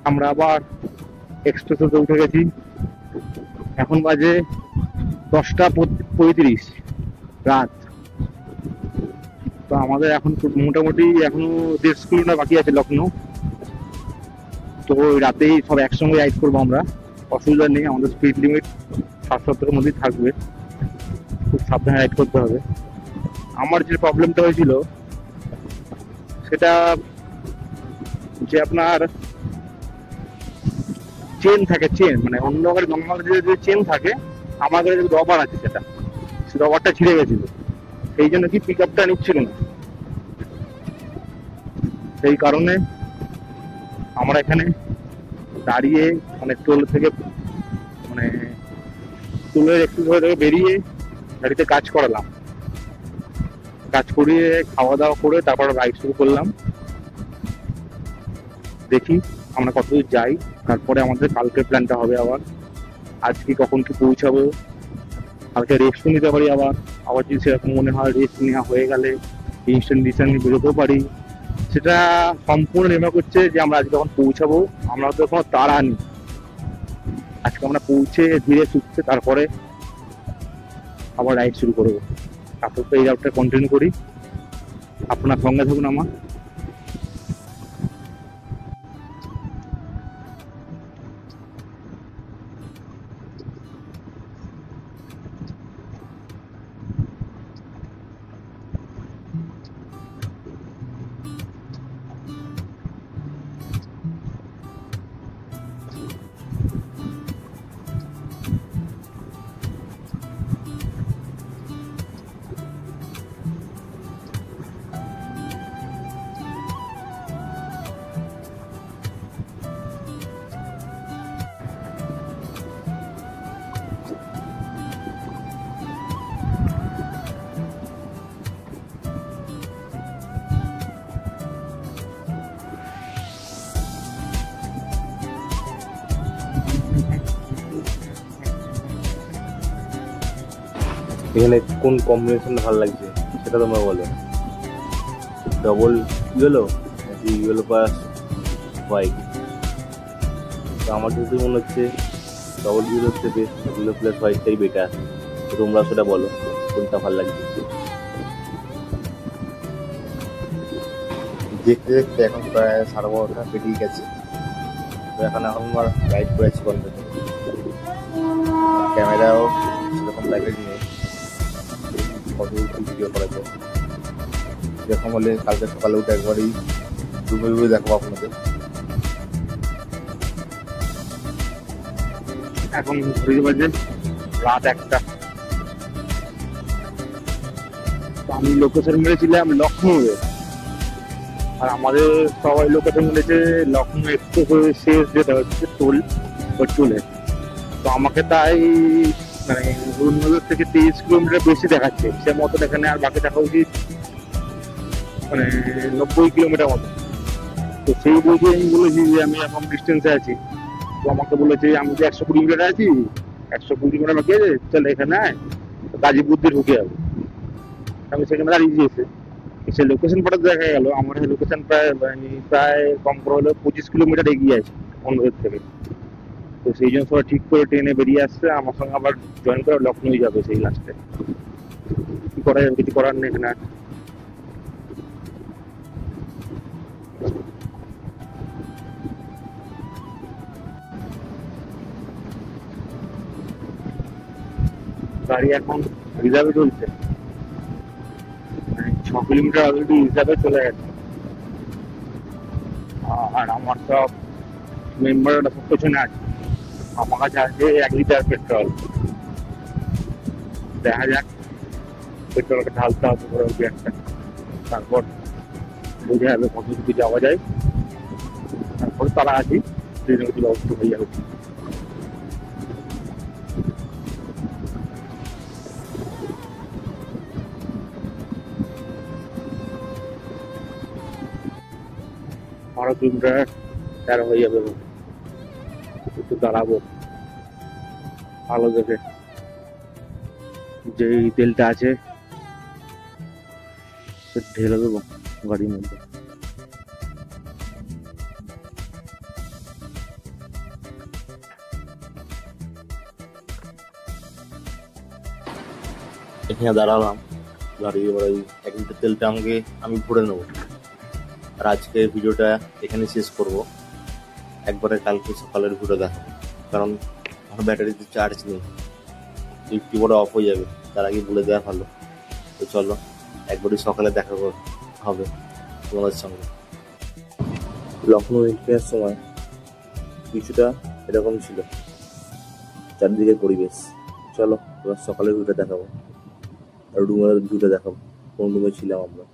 আমরা আবার এক্সপ্রেসে উঠে গেছি। এখন বাজে 10:35 রাত। তো আমাদের এখন মোটামুটি এখনো 1.5 কিলোমিটার বাকি আছে লখনৌ। তো ওই রাতেই সব একসঙ্গে রাইড করবো আমরা, অসুবিধা নেই। আমাদের স্পিড লিমিট 60-70-এর মধ্যেই থাকবে, খুব সাবধানে রাইড করতে হবে। আমার যে প্রবলেমটা হয়েছিল সেটা যে আপনার চেন থাকে, চেন মানে অন্য গাড়ি নর্মাল যে চেন থাকে, আমার গাড়ি যে রবার আছে সেটা, সে রবারটা ছিঁড়ে গেছিল, সেই জন্য কি পিক আপটা নিচ্ছিল না। সেই কারণে আমরা এখানে দাঁড়িয়ে মানে টোল থেকে মানে টোলের একটু ধরে বেরিয়ে গাড়িতে কাজ করালাম, কাজ করিয়ে খাওয়া দাওয়া করে তারপর রাইড শুরু করলাম। দেখি আমরা কতদূর যাই, তারপরে আমাদের কালকের প্ল্যানটা হবে আবার আজকে কখন কি পৌঁছাবো, কালকে রেস্টও নিতে পারি আবার আবার যদি সেরকম মনে হয় রেস্ট নেওয়া হয়ে গেলে ইনস্ট্যান্ট ডিসিশন নিয়ে বেরোতেও পারি। সেটা সম্পূর্ণ নির্ভর করছে যে আমরা আজকে কখন পৌঁছাবো। আমরা তো কোনো তাড়া নেই, আজকে আমরা পৌঁছে ধীরে সুস্থে তারপরে আবার রাইড শুরু করবো। তারপর তো এই রাউটটা কন্টিনিউ করি, আপনার সঙ্গে থাকুন আমার। এখানে কোন কম্বিনেশন ভালো লাগছে সেটা তোমরা বলো। ডবল ইয়েলো নাকি ইয়েলো প্লাস হোয়াইট? তো আমার যদি মনে হচ্ছে ডবল ইয়েলোর থেকে ইয়েলো প্লাস হোয়াইটটাই বেটার। তো তোমরা সেটা বলো কোনটা ভালো লাগছে। দেখতে দেখতে এখন প্রায় 12:30টা পেরিয়ে গেছে। তো এখন আমার রাইড করেছি কন্টিনিউ, ক্যামেরাও সেরকম লাইব্রেরি নেই, কত ভিডিও করা যায়। সেরকম হলে কালকে সকালে উঠে একবারই রুমে দেখাবো আপনাদের। এখন ঘড়ির বাজে রাত 1টা। আমি লোকেশন মেরেছিলাম লখনৌয়ে, আর আমাদের সবাই লোকেশন মিলেছে লখনৌ এক্সপ্রেস শেষ যেটা হচ্ছে টোল, ওই টোলে। তো আমাকে তাই মানে রুমনগর থেকে 23 কিলোমিটার বেশি দেখাচ্ছে, সে মতন এখানে আর বাকি দেখা উচিত মানে 90 কিলোমিটার মতো। তো সেই বুঝে আমি বলেছি যে আমি এখন ডিস্টেন্সে আছি। তো আমাকে বলেছে আমি যে 120 কিলোমিটার আছি, 120 কিলোমিটার বাকি আছে, চলে এখানে আয়, গাজীপুর দিয়ে ঢুকে যাবো। আমি সেখানে দাঁড়িয়ে গিয়েছে, সে লোকেশন পাঠাতে দেখা গেল আমার লোকেশন প্রায় কম করে হলো 25 কিলোমিটার এগিয়ে আছে অন্যদের থেকে। তো সেই জন্য সবাই ঠিক করে ট্রেনে বেরিয়ে আসছে, আমার সঙ্গে আবার জয়েন করে লখনৌ যাবে সেই লাস্টে। কি করা যাবে, কিছু করার নেই না। গাড়ি এখন রিজার্ভে চলছে, 6 কিলোমিটার অলরেডি রিজার্ভে চলে গেছে। আর আমার সব মেম্বাররা সব পেছনে আছে, আমার কাছে আছে 1 লিটার পেট্রোল। দেখা যাক পেট্রোলকে ঢালতে হবে করে একটা, তারপর বুঝে যাবে কত যদি যাওয়া যায়। তারপর তারা আছি ট্রেনে কিছু ব্যবস্থা হয়ে যাবে। আরো 2 কিলোমিটার 13 হয়ে যাবে, একটু দাঁড়াবো ভালো দেখে। যে তেলটা আছে ঢেলে দেবো গাড়ির মধ্যে। এখানে দাঁড়ালাম, দাঁড়িয়ে এবার ওই 1 লিটার তেলটা আমাকে আমি ভরে নেবো। আর আজকে ভিডিওটা এখানে শেষ করব, একবারে কালকে সকালের ভিডিও দেখাবো, কারণ আমার ব্যাটারিতে চার্জ নেই, লিফটটি বড় অফ হয়ে যাবে, তার আগে বলে দেওয়া ভালো। তো চলো একবারই সকালে দেখা হবে। তোমাদের সঙ্গে। লখনৌ এন্ট্রির সময় কিছুটা এরকম ছিল চারদিকের পরিবেশ। চলো এবার সকালের ভিউটা দেখাবো আর রুমের ভিউটা দেখাবো, কোন রুমে ছিলাম আমরা।